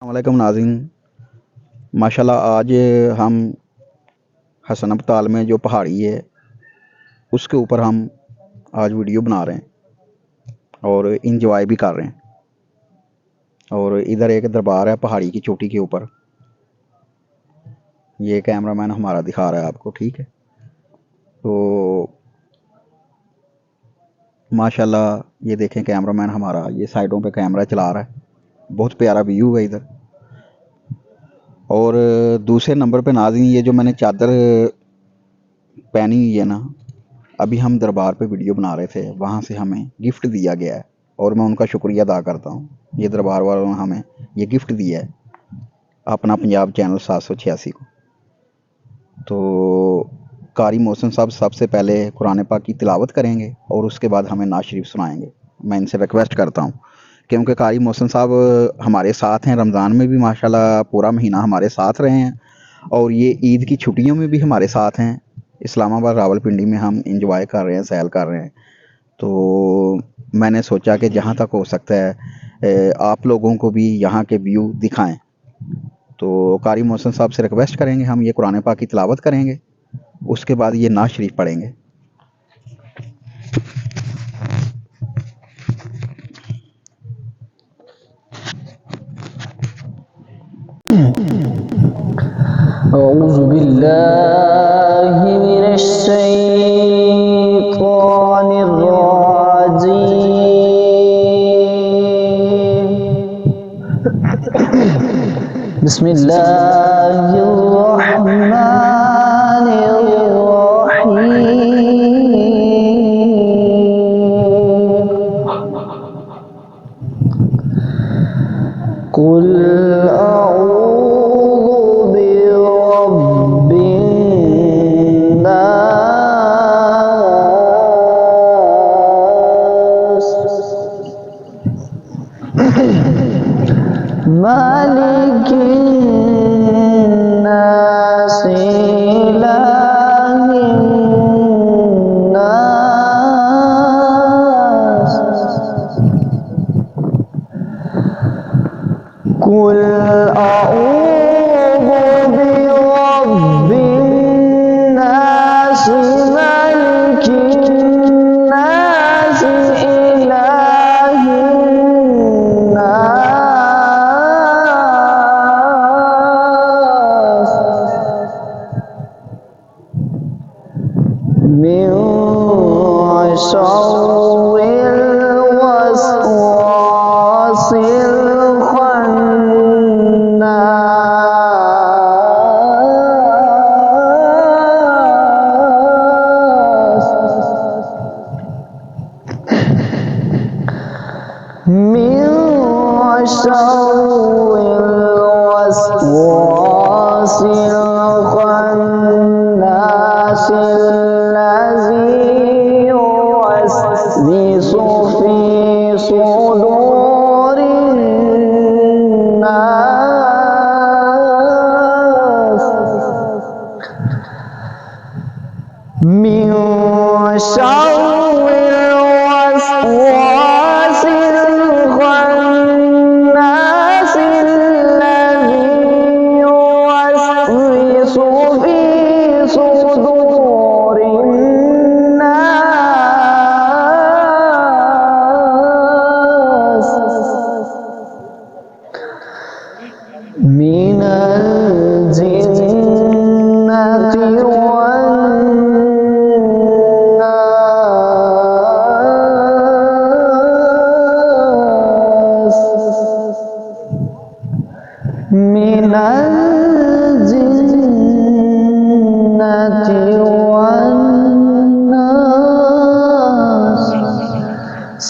السلام علیکم ناظرین، ماشاءاللہ آج ہم حسن ابتال میں جو پہاڑی ہے اس کے اوپر ہم آج ویڈیو بنا رہے ہیں اور انجوائے بھی کر رہے ہیں۔ اور ادھر ایک دربار ہے پہاڑی کی چوٹی کے اوپر، یہ کیمرہ مین ہمارا دکھا رہا ہے آپ کو، ٹھیک ہے۔ تو ماشاءاللہ یہ دیکھیں کیمرہ مین ہمارا یہ سائڈوں پہ کیمرہ چلا رہا ہے، بہت پیارا ویو ہے ادھر۔ اور دوسرے نمبر پہ ناظرین یہ جو میں نے چادر پہنی ہوئی ہے نا، ابھی ہم دربار پہ ویڈیو بنا رہے تھے، وہاں سے ہمیں گفٹ دیا گیا ہے اور میں ان کا شکریہ ادا کرتا ہوں۔ یہ دربار والوں نے ہمیں یہ گفٹ دیا ہے اپنا پنجاب چینل 786 کو۔ تو قاری محسن صاحب سب سے پہلے قرآن پاک کی تلاوت کریں گے اور اس کے بعد ہمیں نعت شریف سنائیں گے۔ میں ان سے ریکویسٹ کرتا ہوں کیونکہ قاری محسن صاحب ہمارے ساتھ ہیں، رمضان میں بھی ماشاءاللہ پورا مہینہ ہمارے ساتھ رہے ہیں اور یہ عید کی چھٹیوں میں بھی ہمارے ساتھ ہیں۔ اسلام آباد راولپنڈی میں ہم انجوائے کر رہے ہیں، سیل کر رہے ہیں۔ تو میں نے سوچا کہ جہاں تک ہو سکتا ہے آپ لوگوں کو بھی یہاں کے ویو دکھائیں۔ تو قاری محسن صاحب سے ریکویسٹ کریں گے، ہم یہ قرآن پاک کی تلاوت کریں گے، اس کے بعد یہ نعت شریف پڑھیں گے۔ أعوذ بالله من الشيطان الرجيم بسم الله الرحمن الرحيم قل أعوذ برب الناس مالك الناس إله الناس قل أعوذ برب الناس مالك الناس إله الناس من شر الوسواس الخناس من شر الوسواس الخناس الذي يوسوس في صدور الناس من شر الوسواس الخناس الذي يوسوس في صدور الناس من الجنة والناس من الجنة والناس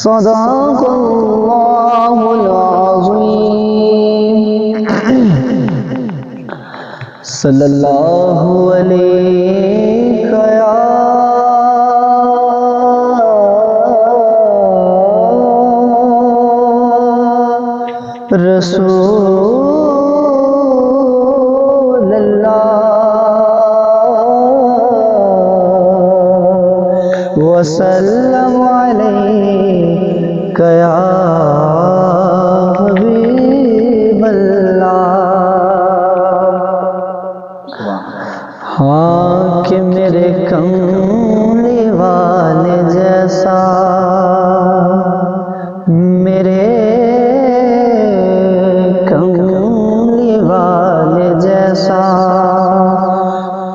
صدق الله العظيم صلی اللہ علیہ یا رسول اللہ وسلم علیک یا حبیب اللہ۔ ہاں کہ میرے کملی والے جیسا، میرے کملی والے جیسا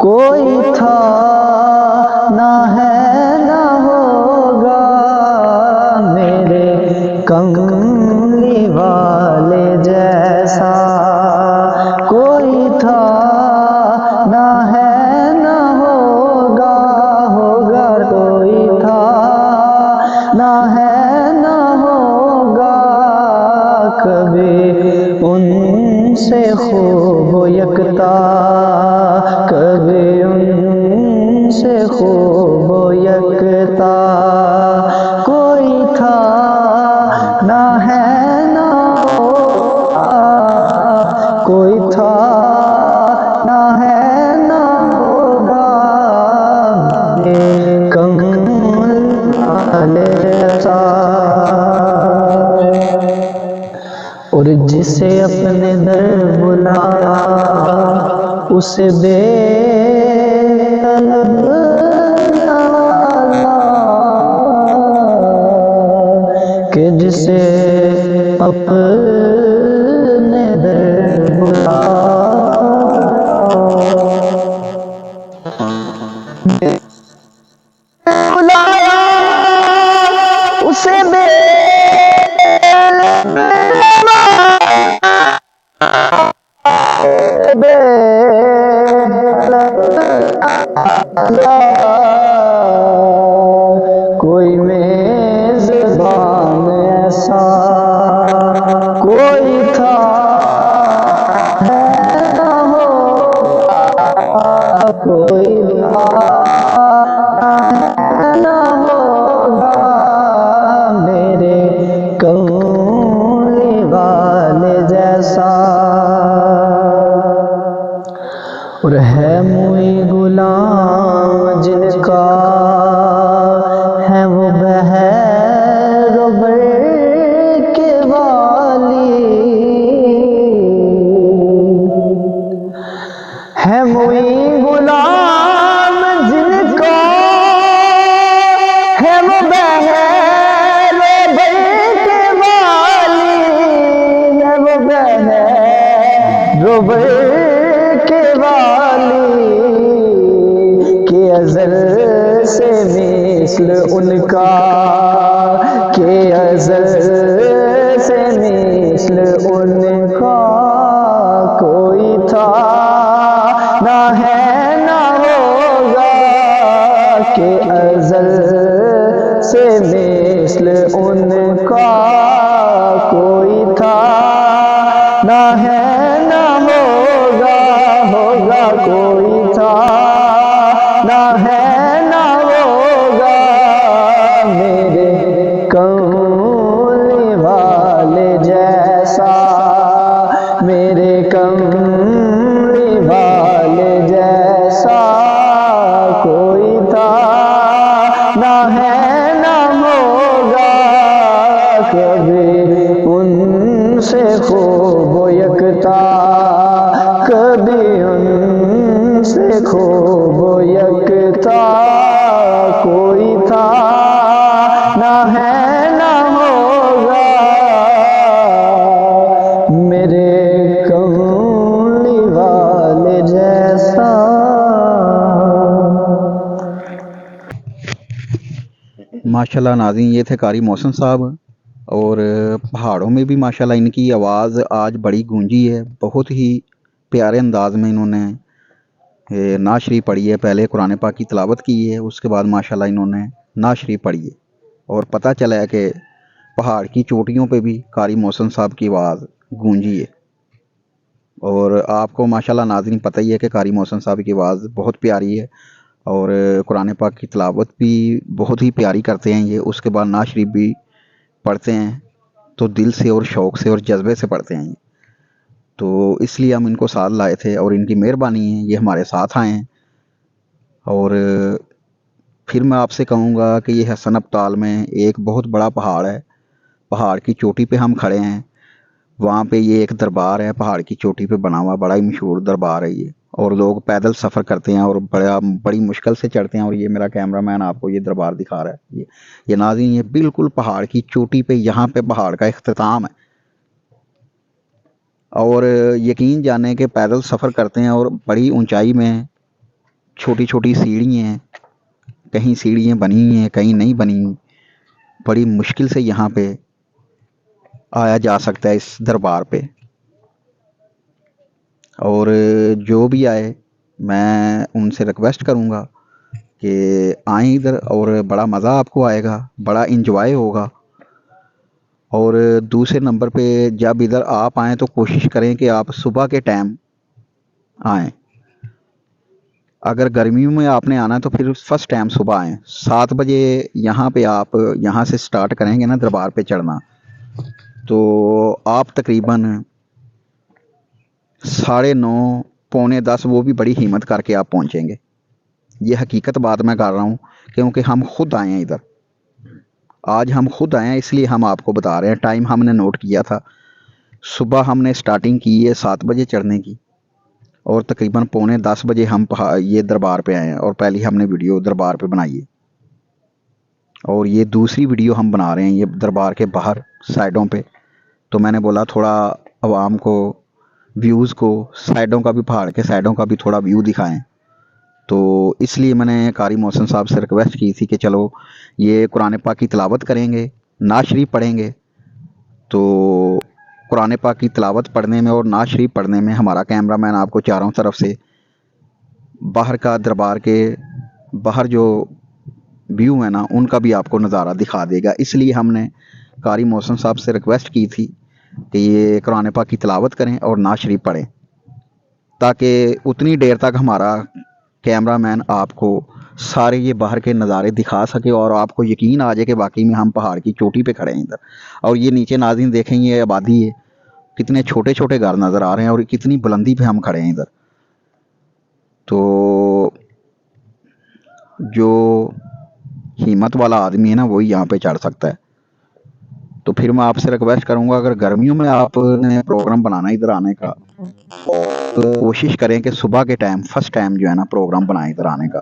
کوئی تھا نہ ہے نہ ہوگا، میرے کملی والے جیسا کوئی تھا نہ ہے نہ ہوگا، ہوگا کوئی تھا نہ ہے نہ ہوگا، کبھی ان سے خوب و یکتا، کبھی ان سے خوب و یکتا کوئی تھا نہ ہے نہ ہوگا، کوئی تھا نہ ہے نہ ہوگا، میرے کمل والے جیسا۔ اور جسے اپنے در بلایا اسے بے طلب نوالا، کہ جسے اپنے در بلایا اسے بے کوئی میزبان ایسا کوئی تھا نہ ہوگا، کوئی نہ ہوگا، میرے کملی والے جیسا۔ اور ہے موئی غلام جن کا ہے وہ بحر و بر کے والی، ہے موئی غلام جن کا ہے وہ بحر و بر کے والی، ہے وہ بحر و بر کے والی، کہ ازل سے مثل ان کا، کہ ازل سے مثل ان کا کوئی تھا نہ ہے نہ ہوگا، کہ ازل سے مثل ان کا کوئی تھا نہ ہے نہ ہوگا، ہوگا کوئی تھا نہ ہے نہ ہوگا، میرے کملی والے جیسا، میرے کملی والے جیسا کوئی تھا نہ ہے نہ ہوگا، کبھی ان سے خوب و یکتا، کبھی ان سے خوب و یکتا کوئی تھا نہ ہے نہ ہوگا، میرے کملی والے جیسا۔ ماشاءاللہ ناظرین، یہ تھے قاری محسن صاحب، اور پہاڑوں میں بھی ماشاءاللہ ان کی آواز آج بڑی گونجی ہے، بہت ہی پیارے انداز میں انہوں نے نعت شریف پڑھی ہے، پہلے قرآن پاک کی تلاوت کی ہے، اس کے بعد ماشاءاللہ انہوں نے نعت شریف پڑھی ہے، اور پتہ چلا ہے کہ پہاڑ کی چوٹیوں پہ بھی قاری محسن صاحب کی آواز گونجی ہے۔ اور آپ کو ماشاءاللہ ناظرین پتہ ہی ہے کہ قاری محسن صاحب کی آواز بہت پیاری ہے، اور قرآن پاک کی تلاوت بھی بہت ہی پیاری کرتے ہیں یہ، اس کے بعد نعت شریف بھی پڑھتے ہیں تو دل سے اور شوق سے اور جذبے سے پڑھتے ہیں یہ، تو اس لیے ہم ان کو ساتھ لائے تھے، اور ان کی مہربانی ہے یہ ہمارے ساتھ آئے ہیں۔ اور پھر میں آپ سے کہوں گا کہ یہ حسن ابطال میں ایک بہت بڑا پہاڑ ہے، پہاڑ کی چوٹی پہ ہم کھڑے ہیں، وہاں پہ یہ ایک دربار ہے پہاڑ کی چوٹی پہ بنا ہوا، بڑا ہی مشہور دربار ہے یہ، اور لوگ پیدل سفر کرتے ہیں اور بڑی مشکل سے چڑھتے ہیں. اور یہ میرا کیمرہ مین آپ کو یہ دربار دکھا رہا ہے. یہ ناظرین یہ بالکل پہاڑ کی چوٹی پہ, یہاں پہ پہاڑ کا اختتام ہے. اور یقین جانے کہ پیدل سفر کرتے ہیں اور بڑی اونچائی میں چھوٹی چھوٹی سیڑھیاں ہیں, کہیں سیڑھیاں بنی ہیں کہیں نہیں بنی. بڑی مشکل سے یہاں پہ آیا جا سکتا ہے اس دربار پہ. اور جو بھی آئے میں ان سے ریکویسٹ کروں گا کہ آئیں ادھر, اور بڑا مزہ آپ کو آئے گا, بڑا انجوائے ہوگا. اور دوسرے نمبر پہ جب ادھر آپ آئیں تو کوشش کریں کہ آپ صبح کے ٹائم آئیں. اگر گرمیوں میں آپ نے آنا ہے تو پھر فرسٹ ٹائم صبح آئیں. 7 بجے یہاں پہ آپ یہاں سے سٹارٹ کریں گے نا دربار پہ چڑھنا, تو آپ تقریباً 9:30 پونے 10 وہ بھی بڑی ہمت کر کے آپ پہنچیں گے. یہ حقیقت بات میں کر رہا ہوں کیونکہ ہم خود آئے ہیں ادھر. آج ہم خود آئے ہیں اس لیے ہم آپ کو بتا رہے ہیں. ٹائم ہم نے نوٹ کیا تھا, صبح ہم نے سٹارٹنگ کی ہے 7 بجے چڑھنے کی, اور تقریباً پونے 10 بجے ہم یہ دربار پہ آئے ہیں. اور پہلی ہم نے ویڈیو دربار پہ بنائی ہے, اور یہ دوسری ویڈیو ہم بنا رہے ہیں یہ دربار کے باہر سائڈوں پہ. تو میں نے بولا تھوڑا عوام کو, ویوز کو, سائڈوں کا بھی, پہاڑ کے سائڈوں کا بھی تھوڑا ویو دکھائیں. تو اس لیے میں نے قاری محسن صاحب سے ریکویسٹ کی تھی کہ چلو یہ قرآن پاک کی تلاوت کریں گے, نعت شریف پڑھیں گے. تو قرآن پاک کی تلاوت پڑھنے میں اور نعت شریف پڑھنے میں ہمارا کیمرہ مین آپ کو چاروں طرف سے باہر کا, دربار کے باہر جو ویو ہے نا ان کا بھی آپ کو نظارہ دکھا دے گا. اس لیے ہم نے قاری محسن صاحب سے ریکویسٹ کی تھی کہ یہ قرآن پاک کی تلاوت کریں اور نعت شریف پڑھیں, تاکہ اتنی دیر تک ہمارا کیمرہ مین آپ کو سارے یہ باہر کے نظارے دکھا سکے اور آپ کو یقین آ جائے کہ واقعی میں ہم پہاڑ کی چوٹی پہ کھڑے ہیں ادھر. اور یہ نیچے ناظرین دیکھیں یہ آبادی ہے, کتنے چھوٹے چھوٹے گھر نظر آ رہے ہیں اور کتنی بلندی پہ ہم کھڑے ہیں ادھر. تو جو ہمت والا آدمی ہے نا وہی یہاں پہ چڑھ سکتا ہے. تو پھر میں آپ سے ریکویسٹ کروں گا اگر گرمیوں میں آپ نے پروگرام بنانا ادھر آنے کا تو کوشش کریں کہ صبح کے ٹائم فرسٹ ٹائم جو ہے نا پروگرام بنائیں ادھر آنے کا.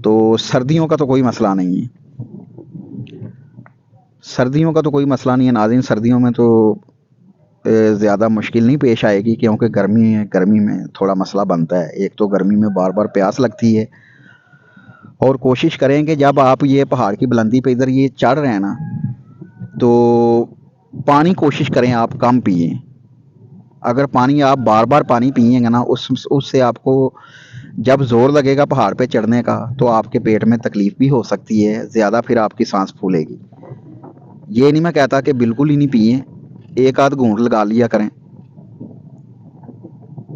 تو سردیوں کا تو کوئی مسئلہ نہیں ہے, سردیوں کا تو کوئی مسئلہ نہیں ہے ناظرین. سردیوں میں تو زیادہ مشکل نہیں پیش آئے گی کیونکہ گرمی ہے, گرمی میں تھوڑا مسئلہ بنتا ہے. ایک تو گرمی میں بار بار پیاس لگتی ہے, اور کوشش کریں کہ جب آپ یہ پہاڑ کی بلندی پہ ادھر یہ چڑھ رہے ہیں نا تو پانی کوشش کریں آپ کم پئیں. اگر پانی آپ بار بار پانی پئیں گے نا اس سے آپ کو جب زور لگے گا پہاڑ پہ چڑھنے کا تو آپ کے پیٹ میں تکلیف بھی ہو سکتی ہے زیادہ, پھر آپ کی سانس پھولے گی. یہ نہیں میں کہتا کہ بالکل ہی نہیں پئیں, ایک آدھ گھونٹ لگا لیا کریں.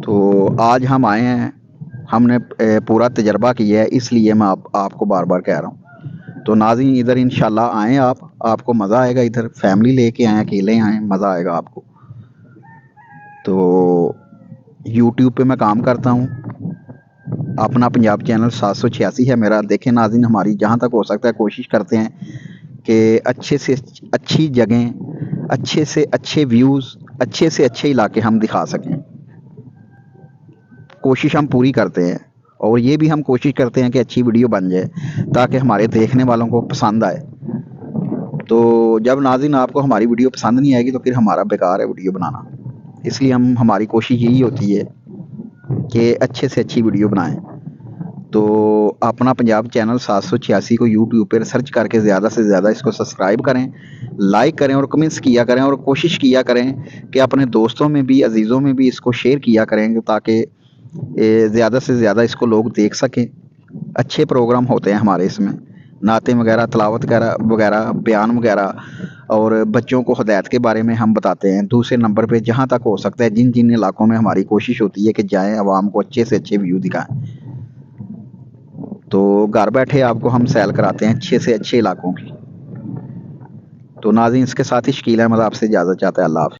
تو آج ہم آئے ہیں, ہم نے پورا تجربہ کیا ہے, اس لیے میں آپ کو بار بار کہہ رہا ہوں. تو ناظرین ادھر انشاءاللہ آئیں آپ کو مزہ آئے گا. ادھر فیملی لے کے آئیں, اکیلے آئیں, مزہ آئے گا آپ کو. تو یوٹیوب پہ میں کام کرتا ہوں, اپنا پنجاب چینل 786 ہے میرا. دیکھیں ناظرین ہماری جہاں تک ہو سکتا ہے کوشش کرتے ہیں کہ اچھے سے اچھی جگہیں, اچھے سے اچھے ویوز, اچھے سے اچھے علاقے ہم دکھا سکیں. کوشش ہم پوری کرتے ہیں, اور یہ بھی ہم کوشش کرتے ہیں کہ اچھی ویڈیو بن جائے تاکہ ہمارے دیکھنے والوں کو پسند آئے. تو جب ناظرین آپ کو ہماری ویڈیو پسند نہیں آئے گی تو پھر ہمارا بیکار ہے ویڈیو بنانا. اس لیے ہماری کوشش یہی ہوتی ہے کہ اچھے سے اچھی ویڈیو بنائیں. تو اپنا پنجاب چینل 786 کو یوٹیوب پہ سرچ کر کے زیادہ سے زیادہ اس کو سبسکرائب کریں, لائک کریں اور کمنٹس کیا کریں, اور کوشش کیا کریں کہ اپنے دوستوں میں بھی, عزیزوں میں بھی اس کو شیئر کیا کریں تاکہ زیادہ سے زیادہ اس کو لوگ دیکھ سکیں. اچھے پروگرام ہوتے ہیں ہمارے اس میں, نعتیں وغیرہ, تلاوت وغیرہ, بیان وغیرہ, اور بچوں کو ہدایت کے بارے میں ہم بتاتے ہیں. دوسرے نمبر پہ جہاں تک ہو سکتا ہے جن علاقوں میں ہماری کوشش ہوتی ہے کہ جائیں, عوام کو اچھے سے اچھے ویو دکھائیں. تو گھر بیٹھے آپ کو ہم سیل کراتے ہیں اچھے سے اچھے علاقوں کی. تو ناظرین اس کے ساتھ ہی شکیل احمد آپ سے اجازت چاہتا ہے. اللہ حافظ.